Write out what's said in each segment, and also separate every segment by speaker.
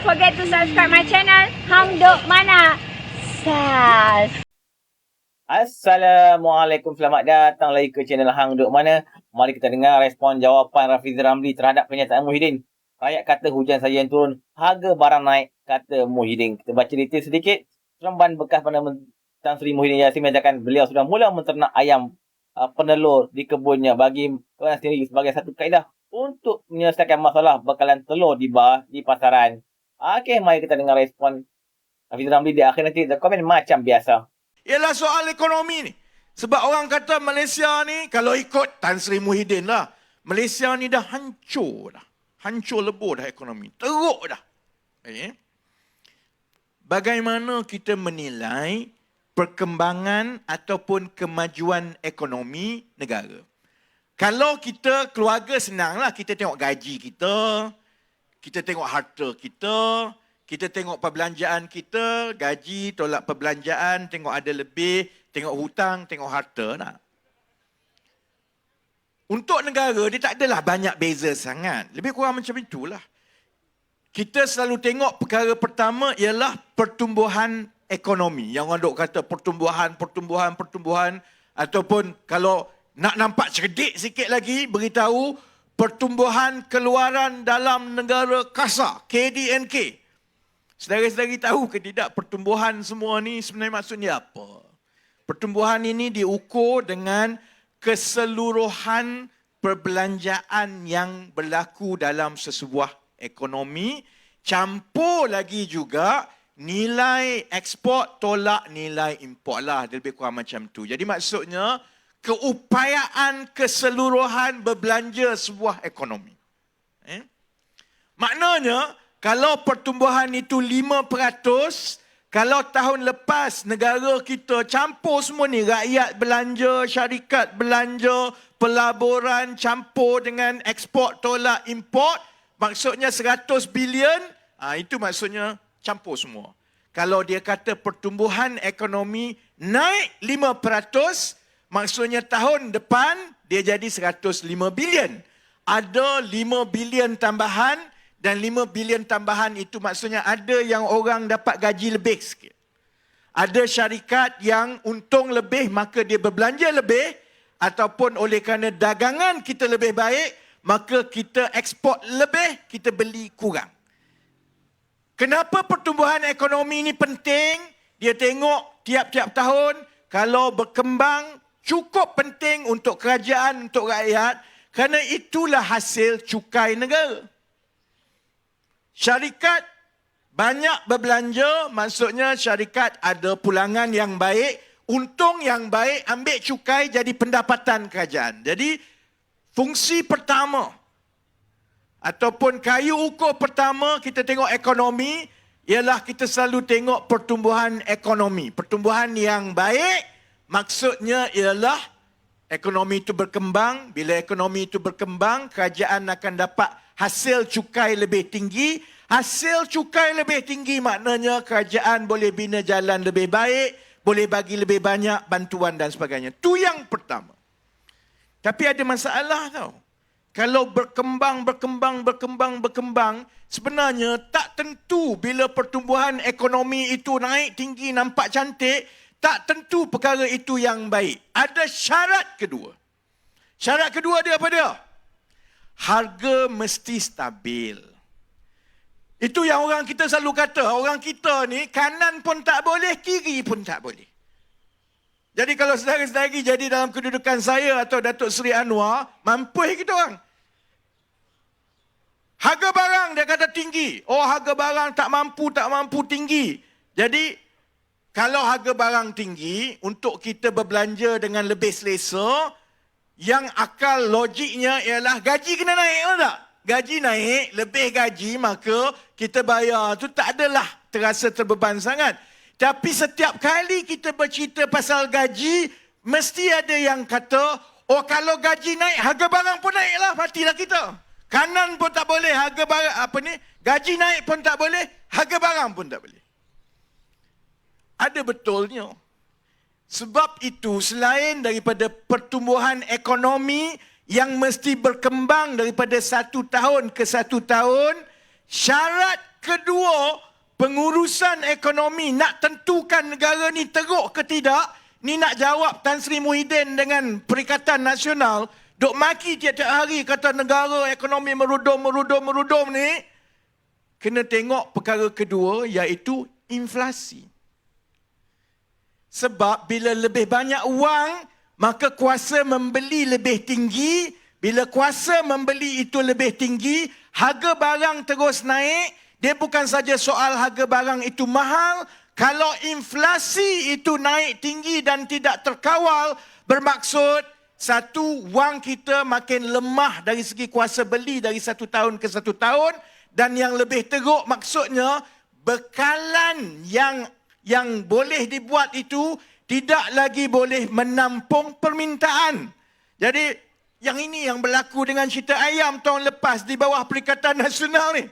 Speaker 1: forget to subscribe my channel Hang Duk Mana. Sas.
Speaker 2: Assalamualaikum, selamat datang lagi ke channel Hang Duk Mana. Mari kita dengar respon jawapan Rafizi Ramli terhadap pernyataan Muhyiddin. Rakyat kata hujan saja yang turun, harga barang naik, kata Muhyiddin. Kita baca detail sedikit. Seremban bekas Perdana Menteri Tan Sri Muhyiddin Yassin menyatakan beliau sudah mula menternak ayam penelur di kebunnya bagi orang sendiri sebagai satu kaedah untuk menyelesaikan masalah bekalan telur di pasaran. Okey, mari kita dengar respon Rafizi Ramli di akhir nanti. Komen macam biasa.
Speaker 3: Ialah soal ekonomi ni. Sebab orang kata Malaysia ni, kalau ikut Tan Sri Muhyiddin lah, Malaysia ni dah hancur dah. Hancur lebur dah ekonomi. Teruk dah. Bagaimana kita menilai perkembangan ataupun kemajuan ekonomi negara? Kalau kita keluarga senanglah, kita tengok gaji kita tengok harta kita tengok perbelanjaan kita, gaji, tolak perbelanjaan, tengok ada lebih, tengok hutang, tengok harta. Nah. Untuk negara, dia tak adalah banyak beza sangat. Lebih kurang macam itulah. Kita selalu tengok perkara pertama ialah pertumbuhan ekonomi. Yang orang duk kata pertumbuhan. Ataupun kalau nak nampak cerdik sikit lagi, beritahu pertumbuhan keluaran dalam negara kasar, KDNK. Saudara-saudari tahu ke tidak pertumbuhan semua ni sebenarnya maksudnya apa? Pertumbuhan ini diukur dengan keseluruhan perbelanjaan yang berlaku dalam sesebuah ekonomi, campur lagi juga nilai ekspor tolak nilai import lah. Dia lebih kurang macam tu. Jadi maksudnya keupayaan keseluruhan berbelanja sebuah ekonomi. Maknanya, kalau pertumbuhan itu 5%, kalau tahun lepas negara kita campur semua ni, rakyat belanja, syarikat belanja, pelaburan campur dengan ekspor tolak import, maksudnya 100 bilion, itu maksudnya campur semua. Kalau dia kata pertumbuhan ekonomi naik 5%, maksudnya tahun depan dia jadi 105 bilion. Ada 5 bilion tambahan dan 5 bilion tambahan itu maksudnya ada yang orang dapat gaji lebih sikit. Ada syarikat yang untung lebih maka dia berbelanja lebih ataupun oleh kerana dagangan kita lebih baik maka kita ekspor lebih, kita beli kurang. Kenapa pertumbuhan ekonomi ini penting? Dia tengok tiap-tiap tahun kalau berkembang cukup penting untuk kerajaan, untuk rakyat, kerana itulah hasil cukai negara. Syarikat banyak berbelanja, maksudnya syarikat ada pulangan yang baik, untung yang baik, ambil cukai jadi pendapatan kerajaan. Jadi, fungsi pertama ataupun kayu ukur pertama kita tengok ekonomi, ialah kita selalu tengok pertumbuhan ekonomi. Pertumbuhan yang baik, maksudnya ialah ekonomi itu berkembang. Bila ekonomi itu berkembang, kerajaan akan dapat hasil cukai lebih tinggi. Hasil cukai lebih tinggi maknanya kerajaan boleh bina jalan lebih baik, boleh bagi lebih banyak bantuan dan sebagainya. Itu yang pertama. Tapi ada masalah tau. Kalau berkembang, sebenarnya tak tentu bila pertumbuhan ekonomi itu naik tinggi, nampak cantik, tak tentu perkara itu yang baik. Ada syarat kedua. Syarat kedua dia apa dia? Harga mesti stabil. Itu yang orang kita selalu kata. Orang kita ni kanan pun tak boleh, kiri pun tak boleh. Jadi kalau saudara-saudari jadi dalam kedudukan saya atau Datuk Seri Anwar, mampu kita orang. Harga barang dia kata tinggi. Oh, harga barang tak mampu tinggi. Jadi kalau harga barang tinggi, untuk kita berbelanja dengan lebih selesa, yang akal logiknya ialah gaji kena naik atau tak? Gaji naik, lebih gaji, maka kita bayar tu tak adalah terasa terbeban sangat. Tapi setiap kali kita bercerita pasal gaji, mesti ada yang kata, oh kalau gaji naik, harga barang pun naiklah, matilah kita. Kanan pun tak boleh, harga barang, gaji naik pun tak boleh, harga barang pun tak boleh. Ada betulnya. Sebab itu selain daripada pertumbuhan ekonomi yang mesti berkembang daripada satu tahun ke satu tahun, syarat kedua, pengurusan ekonomi, nak tentukan negara ni teruk ke tidak, ni nak jawab Tan Sri Muhyiddin dengan Perikatan Nasional, duk maki tiap-tiap hari kata negara ekonomi merudum ni, kena tengok perkara kedua iaitu inflasi. Sebab bila lebih banyak wang, maka kuasa membeli lebih tinggi. Bila kuasa membeli itu lebih tinggi, harga barang terus naik. Dia bukan saja soal harga barang itu mahal. Kalau inflasi itu naik tinggi dan tidak terkawal, bermaksud satu, wang kita makin lemah dari segi kuasa beli dari satu tahun ke satu tahun. Dan yang lebih teruk maksudnya, bekalan yang boleh dibuat itu tidak lagi boleh menampung permintaan. Jadi, yang ini yang berlaku dengan cerita ayam tahun lepas di bawah Perikatan Nasional ni.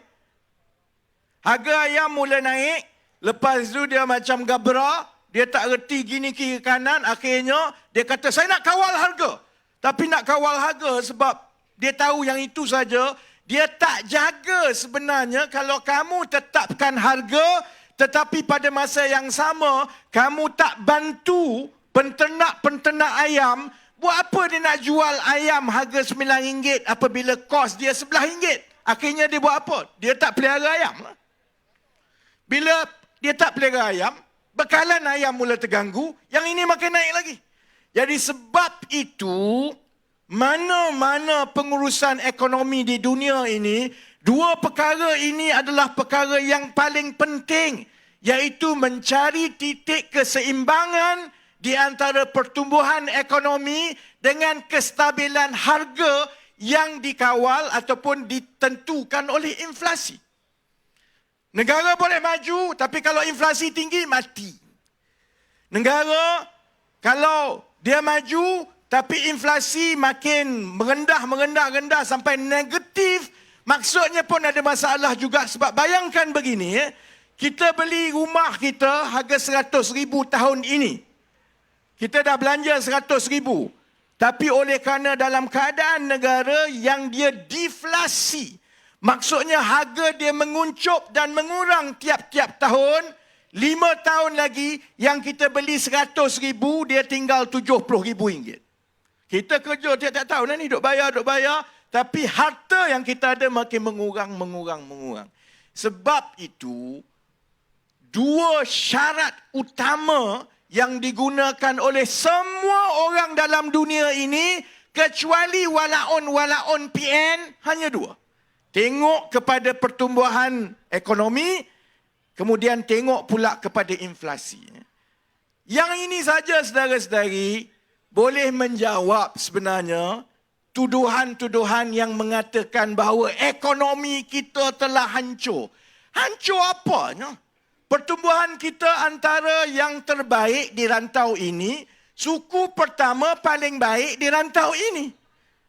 Speaker 3: Harga ayam mula naik, lepas tu dia macam gabra, dia tak reti gini kiri kanan, akhirnya dia kata saya nak kawal harga. Tapi nak kawal harga sebab dia tahu yang itu saja, dia tak jaga sebenarnya kalau kamu tetapkan harga, tetapi pada masa yang sama, kamu tak bantu penternak-penternak ayam. Buat apa dia nak jual ayam harga RM9 apabila kos dia RM11? Akhirnya dia buat apa? Dia tak pelihara ayam. Bila dia tak pelihara ayam, bekalan ayam mula terganggu, yang ini makin naik lagi. Jadi sebab itu, mana-mana pengurusan ekonomi di dunia ini, dua perkara ini adalah perkara yang paling penting, iaitu mencari titik keseimbangan di antara pertumbuhan ekonomi dengan kestabilan harga yang dikawal ataupun ditentukan oleh inflasi. Negara boleh maju, tapi kalau inflasi tinggi, mati. Negara, kalau dia maju, tapi inflasi makin merendah sampai negatif, maksudnya pun ada masalah juga. Sebab bayangkan begini, kita beli rumah kita harga RM100,000 tahun ini. Kita dah belanja RM100,000. Tapi oleh kerana dalam keadaan negara yang dia deflasi, maksudnya harga dia menguncup dan mengurang tiap-tiap tahun, 5 tahun lagi yang kita beli RM100,000, dia tinggal RM70,000. Kita kerja tiap-tiap tahun ni, duk bayar. Tapi harta yang kita ada makin mengurang. Sebab itu, dua syarat utama yang digunakan oleh semua orang dalam dunia ini, kecuali walaun PN, hanya dua. Tengok kepada pertumbuhan ekonomi, kemudian tengok pula kepada inflasi. Yang ini saja, saudara-saudari, boleh menjawab sebenarnya tuduhan-tuduhan yang mengatakan bahawa ekonomi kita telah hancur. Hancur apanya? Pertumbuhan kita antara yang terbaik di rantau ini, suku pertama paling baik di rantau ini.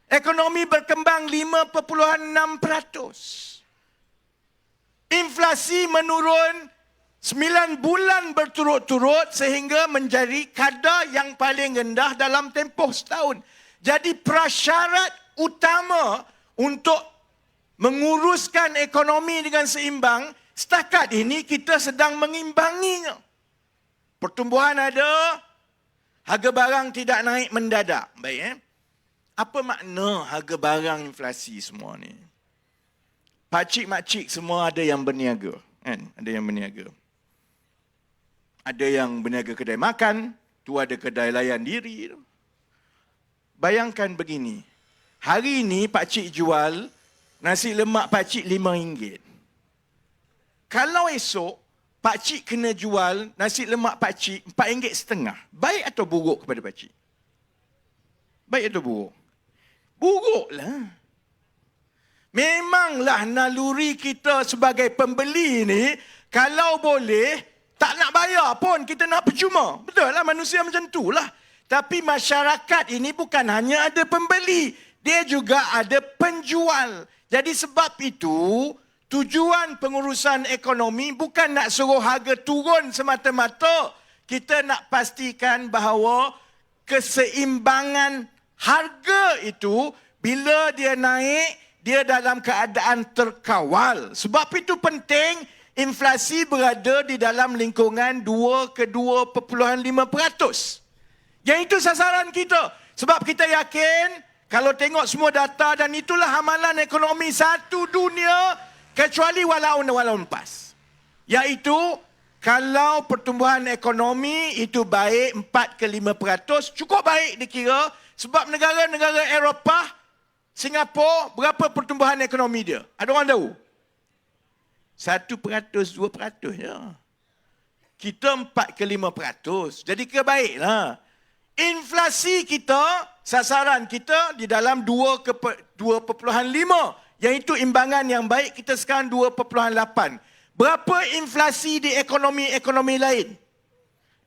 Speaker 3: Ekonomi berkembang 5.6%. Inflasi menurun 9 bulan berturut-turut sehingga menjadi kadar yang paling rendah dalam tempoh setahun. Jadi prasyarat utama untuk menguruskan ekonomi dengan seimbang, setakat ini kita sedang mengimbanginya. Pertumbuhan ada, harga barang tidak naik mendadak. Baik, apa makna harga barang inflasi semua ni? Pakcik-makcik semua ada yang berniaga, kan? Ada yang berniaga. Ada yang berniaga kedai makan, tu ada kedai layan diri. Bayangkan begini, hari ini pakcik jual nasi lemak pakcik RM5. Kalau esok pakcik kena jual nasi lemak pakcik RM4.5, baik atau buruk kepada pakcik? Baik atau buruk? Buruklah. Memanglah naluri kita sebagai pembeli ni, kalau boleh, tak nak bayar pun, kita nak percuma. Betul lah, manusia macam tu lah. Tapi masyarakat ini bukan hanya ada pembeli, dia juga ada penjual. Jadi sebab itu, tujuan pengurusan ekonomi bukan nak suruh harga turun semata-mata. Kita nak pastikan bahawa keseimbangan harga itu, bila dia naik, dia dalam keadaan terkawal. Sebab itu penting inflasi berada di dalam lingkungan 2 ke 2.5%. Yang itu sasaran kita. Sebab kita yakin, kalau tengok semua data, dan itulah amalan ekonomi satu dunia, kecuali walaupun PAS. Iaitu, kalau pertumbuhan ekonomi itu baik 4 ke 5%, cukup baik dikira. Sebab negara-negara Eropah, Singapura, berapa pertumbuhan ekonomi dia? Ada orang tahu? 1%, 2% je. Kita 4 ke 5%. Jadi kebaiklah. Inflasi kita, sasaran kita di dalam 2 ke 2.5. Iaitu imbangan yang baik, kita sekarang 2.8. Berapa inflasi di ekonomi-ekonomi lain?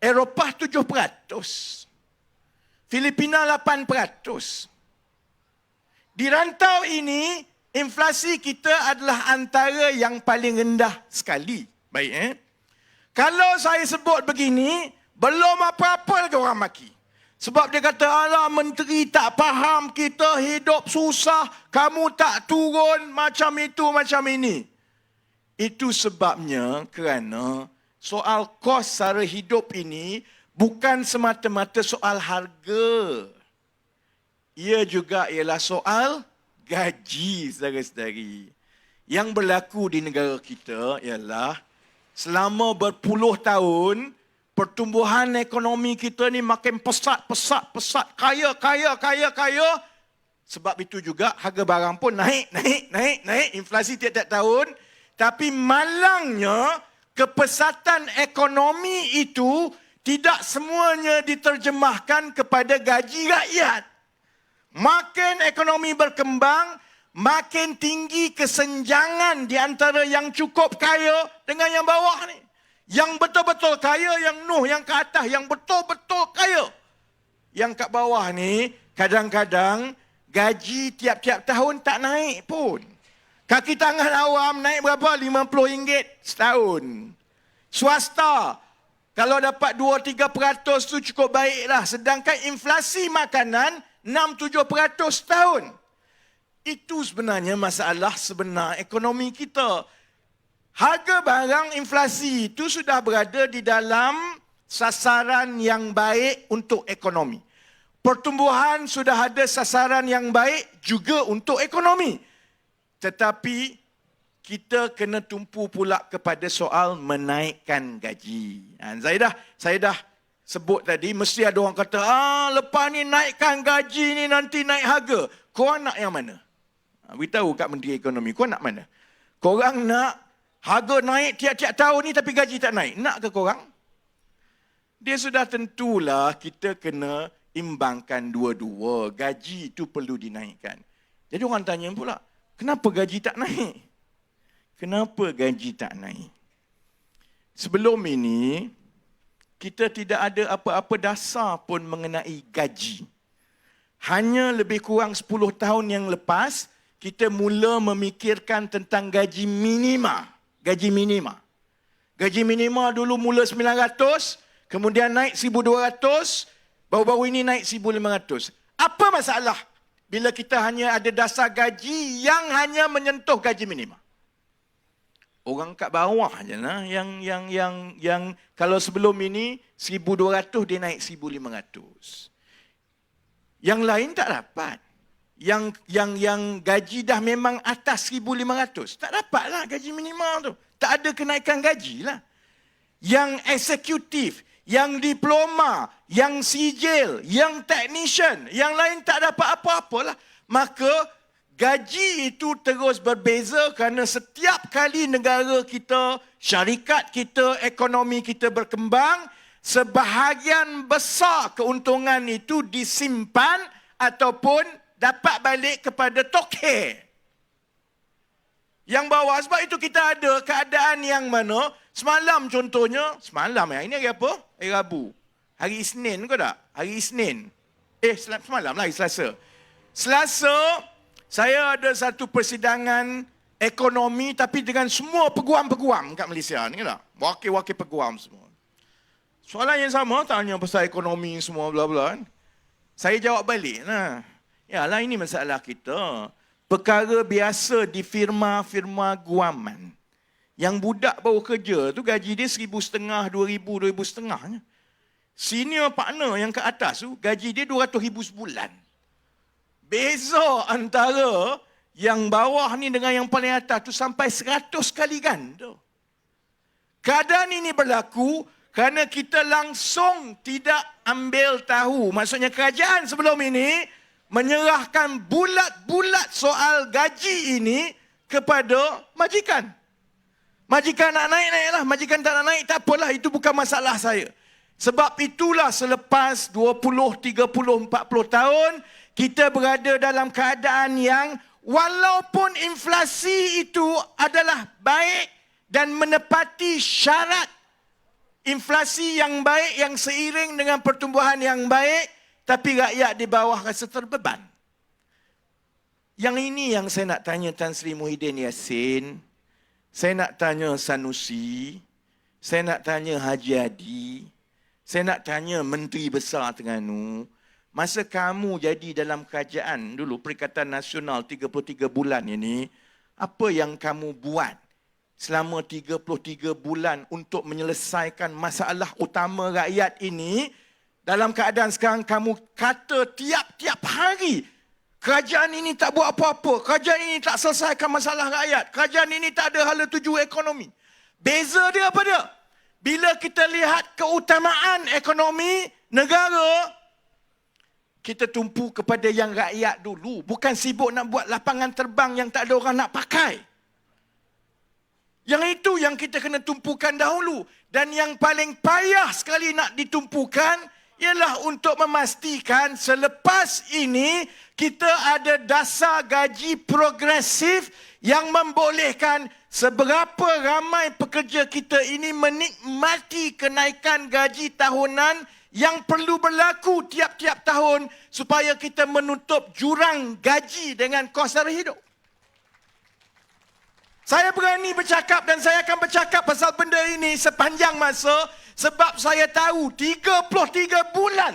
Speaker 3: Eropah 7%. Filipina 8%. Di rantau ini, inflasi kita adalah antara yang paling rendah sekali. Baik, Kalau saya sebut begini, belum apa-apa lagi orang maki. Sebab dia kata, alah menteri tak faham kita hidup susah, kamu tak turun macam itu, macam ini. Itu sebabnya kerana soal kos sara hidup ini bukan semata-mata soal harga. Ia juga ialah soal gaji, saudara-saudari. Yang berlaku di negara kita ialah selama berpuluh tahun, pertumbuhan ekonomi kita ni makin pesat. Kaya. Sebab itu juga harga barang pun naik. Inflasi tiap-tiap tahun. Tapi malangnya, kepesatan ekonomi itu tidak semuanya diterjemahkan kepada gaji rakyat. Makin ekonomi berkembang, makin tinggi kesenjangan di antara yang cukup kaya dengan yang bawah ni. Yang betul-betul kaya, yang yang ke atas, yang betul-betul kaya. Yang kat bawah ni, kadang-kadang gaji tiap-tiap tahun tak naik pun. Kaki tangan awam naik berapa? RM50 setahun. Swasta, kalau dapat 2-3% tu cukup baiklah. Sedangkan inflasi makanan 6-7% setahun. Itu sebenarnya masalah sebenar ekonomi kita. Harga barang inflasi itu sudah berada di dalam sasaran yang baik untuk ekonomi. Pertumbuhan sudah ada sasaran yang baik juga untuk ekonomi. Tetapi kita kena tumpu pula kepada soal menaikkan gaji. Saya dah sebut tadi, mesti ada orang kata, lepas ni naikkan gaji ni nanti naik harga. Korang nak yang mana? Beritahu kat Menteri Ekonomi, korang nak mana? Korang nak harga naik tiap-tiap tahun ni tapi gaji tak naik? Nak ke korang? Dia sudah tentulah kita kena imbangkan dua-dua. Gaji itu perlu dinaikkan. Jadi orang tanya pula, kenapa gaji tak naik? Kenapa gaji tak naik? Sebelum ini, kita tidak ada apa-apa dasar pun mengenai gaji. Hanya lebih kurang 10 tahun yang lepas, kita mula memikirkan tentang gaji minima. Gaji minima. Gaji minima dulu mula 900, kemudian naik 1,200, baru-baru ini naik 1,500. Apa masalah bila kita hanya ada dasar gaji yang hanya menyentuh gaji minima? Orang kat bawah je lah yang kalau sebelum ini 1,200 dia naik 1,500. Yang lain tak dapat. Yang gaji dah memang atas 1,500. Tak dapatlah gaji minimum tu. Tak ada kenaikan gaji lah. Yang eksekutif, yang diploma, yang sijil, yang technician, yang lain tak dapat apa-apalah. Maka gaji itu terus berbeza kerana setiap kali negara kita, syarikat kita, ekonomi kita berkembang, sebahagian besar keuntungan itu disimpan ataupun dapat balik kepada tokeh. Yang bawah, sebab itu kita ada keadaan yang mana, semalam contohnya, hari ni hari apa? Hari Rabu. Hari Isnin ke tak? Hari Isnin. Semalam lah, hari Selasa. Selasa, saya ada satu persidangan ekonomi tapi dengan semua peguam-peguam kat Malaysia ni tak? Wakil-wakil peguam semua. Soalan yang sama, tanya pasal ekonomi semua bla-bla kan. Saya jawab balik lah. Yalah, ini masalah kita. Perkara biasa di firma-firma guaman. Yang budak baru kerja tu gaji dia 1,500, 2,000, 2,500. Senior partner yang ke atas tu gaji dia 200,000 sebulan. Beza antara yang bawah ni dengan yang paling atas tu sampai 100 kali ganda. Keadaan ini berlaku kerana kita langsung tidak ambil tahu. Maksudnya kerajaan sebelum ini menyerahkan bulat-bulat soal gaji ini kepada majikan. Majikan nak naik, naiklah. Majikan tak nak naik, tak apalah. Itu bukan masalah saya. Sebab itulah selepas 20, 30, 40 tahun, kita berada dalam keadaan yang walaupun inflasi itu adalah baik dan menepati syarat inflasi yang baik yang seiring dengan pertumbuhan yang baik, tapi rakyat di bawah rasa terbeban. Yang ini yang saya nak tanya Tan Sri Muhyiddin Yassin, saya nak tanya Sanusi, saya nak tanya Haji Hadi, saya nak tanya Menteri Besar Terengganu. Masa kamu jadi dalam kerajaan dulu, Perikatan Nasional 33 bulan ini, apa yang kamu buat selama 33 bulan untuk menyelesaikan masalah utama rakyat ini? Dalam keadaan sekarang kamu kata tiap-tiap hari, kerajaan ini tak buat apa-apa, kerajaan ini tak selesaikan masalah rakyat, kerajaan ini tak ada hala tuju ekonomi. Beza dia apa dia? Bila kita lihat keutamaan ekonomi negara, kita tumpu kepada yang rakyat dulu. Bukan sibuk nak buat lapangan terbang yang tak ada orang nak pakai. Yang itu yang kita kena tumpukan dahulu. Dan yang paling payah sekali nak ditumpukan ialah untuk memastikan selepas ini kita ada dasar gaji progresif yang membolehkan seberapa ramai pekerja kita ini menikmati kenaikan gaji tahunan yang perlu berlaku tiap-tiap tahun supaya kita menutup jurang gaji dengan kos sara hidup. Saya berani bercakap dan saya akan bercakap pasal benda ini sepanjang masa sebab saya tahu 33 bulan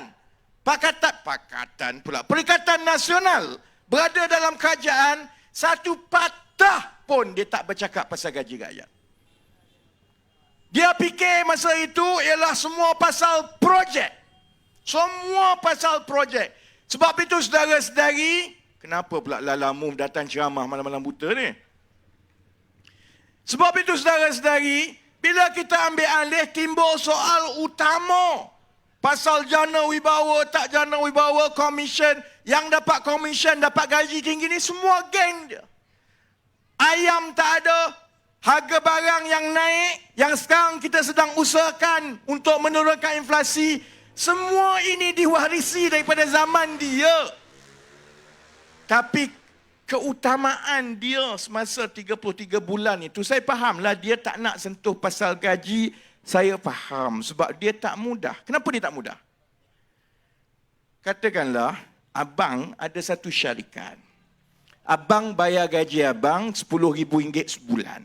Speaker 3: Perikatan Nasional berada dalam kerajaan, satu patah pun dia tak bercakap pasal gaji rakyat. Dia fikir masa itu ialah semua pasal projek. Semua pasal projek. Sebab itu saudara-saudari, kenapa pula Lala Mum datang ceramah malam-malam buta ni? Sebab itu saudara-saudari, bila kita ambil alih timbul soal utama. Pasal jana wibawa, tak jana wibawa, komisen. Yang dapat komisen, dapat gaji tinggi ni semua geng dia. Ayam tak ada, harga barang yang naik, yang sekarang kita sedang usahakan untuk menurunkan inflasi, semua ini diwarisi daripada zaman dia. Tapi keutamaan dia semasa 33 bulan itu, saya fahamlah dia tak nak sentuh pasal gaji, saya faham sebab dia tak mudah. Kenapa dia tak mudah? Katakanlah, abang ada satu syarikat. Abang bayar gaji abang RM10,000 sebulan.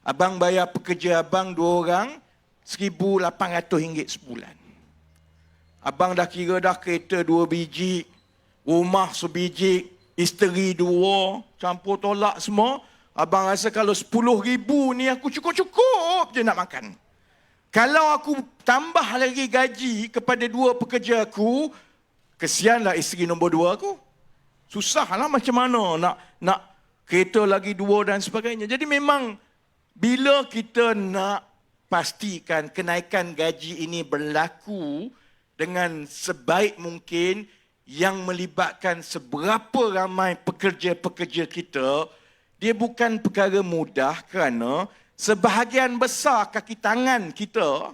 Speaker 3: Abang bayar pekerja abang 2 orang RM1,800 sebulan. Abang dah kira dah kereta 2 biji, rumah sebiji, isteri 2, campur tolak semua. Abang rasa kalau RM10,000 ni aku cukup-cukup je nak makan. Kalau aku tambah lagi gaji kepada 2 pekerja aku, kesianlah isteri nombor 2 aku. Susahlah macam mana nak kereta lagi 2 dan sebagainya. Jadi memang bila kita nak pastikan kenaikan gaji ini berlaku dengan sebaik mungkin yang melibatkan seberapa ramai pekerja-pekerja kita, dia bukan perkara mudah kerana sebahagian besar kaki tangan kita,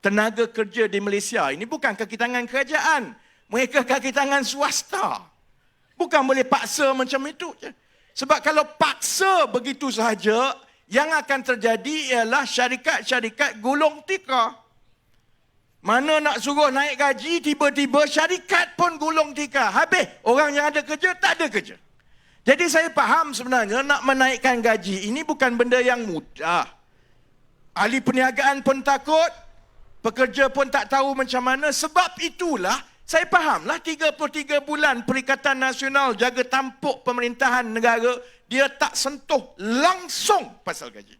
Speaker 3: tenaga kerja di Malaysia ini bukan kaki tangan kerajaan. Mereka kaki tangan swasta. Bukan boleh paksa macam itu je. Sebab kalau paksa begitu sahaja, yang akan terjadi ialah syarikat-syarikat gulung tikar. Mana nak suruh naik gaji, tiba-tiba syarikat pun gulung tikar. Habis, orang yang ada kerja, tak ada kerja. Jadi saya faham sebenarnya nak menaikkan gaji ini bukan benda yang mudah. Ahli perniagaan pun takut, pekerja pun tak tahu macam mana. Sebab itulah, saya fahamlah 33 bulan Perikatan Nasional jaga tampuk pemerintahan negara, dia tak sentuh langsung pasal gaji.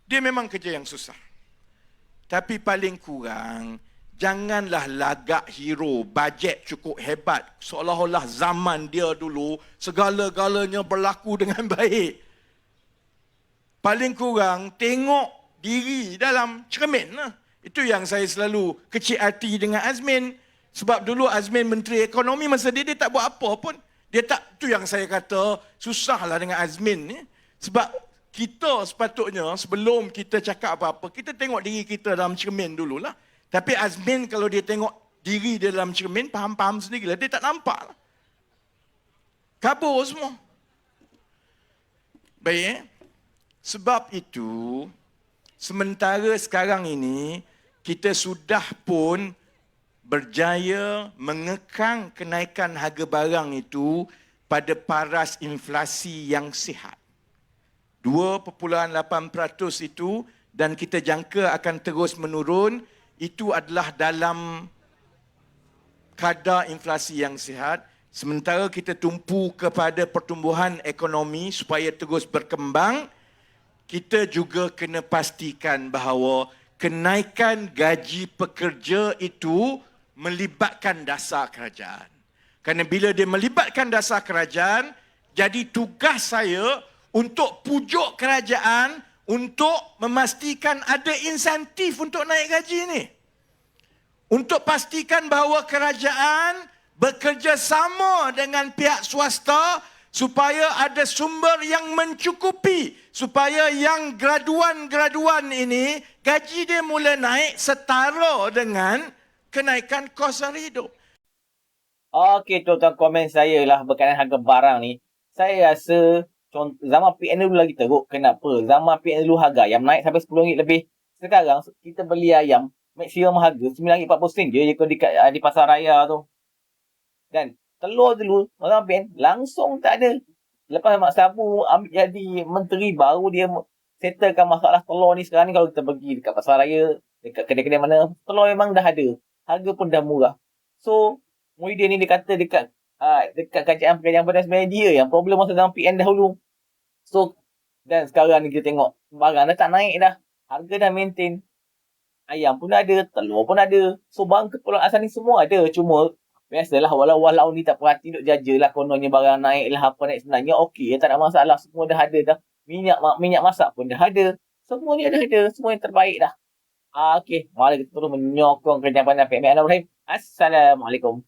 Speaker 3: Dia memang kerja yang susah. Tapi paling kurang, janganlah lagak hero, bajet cukup hebat. Seolah-olah zaman dia dulu, segala-galanya berlaku dengan baik. Paling kurang, tengok diri dalam cermin. Itu yang saya selalu kecil hati dengan Azmin. Sebab dulu Azmin Menteri Ekonomi, masa dia tak buat apa pun. Itu yang saya kata, susahlah dengan Azmin ni. Sebab kita sepatutnya sebelum kita cakap apa-apa, kita tengok diri kita dalam cermin dululah. Tapi Azmin kalau dia tengok diri dia dalam cermin, faham-faham sendirilah. Dia tak nampak lah. Kabur semua. Baik. Sebab itu, sementara sekarang ini, kita sudah pun berjaya mengekang kenaikan harga barang itu pada paras inflasi yang sihat. 2.8% itu, dan kita jangka akan terus menurun, itu adalah dalam kadar inflasi yang sihat. Sementara kita tumpu kepada pertumbuhan ekonomi supaya terus berkembang, kita juga kena pastikan bahawa kenaikan gaji pekerja itu melibatkan dasar kerajaan. Kerana bila dia melibatkan dasar kerajaan, jadi tugas saya untuk pujuk kerajaan untuk memastikan ada insentif untuk naik gaji ni. Untuk pastikan bahawa kerajaan bekerjasama dengan pihak swasta supaya ada sumber yang mencukupi, supaya yang graduan-graduan ini gaji dia mula naik setara dengan kenaikan kos hidup.
Speaker 2: Okey, tuan-tuan, komen saya lah berkaitan harga barang ni. Saya rasa zaman PN dulu lagi teruk. Kenapa? Zaman PN dulu harga ayam naik sampai RM10 lebih. Sekarang kita beli ayam maksimum harga RM9.40 je di pasar raya tu. Dan telur dulu zaman PN langsung tak ada. Lepas Mak Sabu ambil jadi menteri, baru dia settlekan masalah telur ni. Sekarang ni kalau kita pergi dekat pasar raya, dekat kedai-kedai mana, telur memang dah ada. Harga pun dah murah. So, Muhyiddin ni dia kata dekat kerajaan pada sebenarnya dia yang problem masa zaman PN dahulu. So, dan sekarang ni kita tengok barang dah tak naik dah. Harga dah maintain. Ayam pun ada, telur pun ada. So, barang keperluan asal ni semua ada. Cuma, biasalah walau ni tak perhati duk jajalah kononnya barang naik lah apa naik, sebenarnya okey, tak ada masalah. Semua dah ada dah. Minyak masak pun dah ada. Semua ni dah ada. Semua yang terbaik dah. Okey, mari kita terus menyokong kerajaan PN. Assalamualaikum.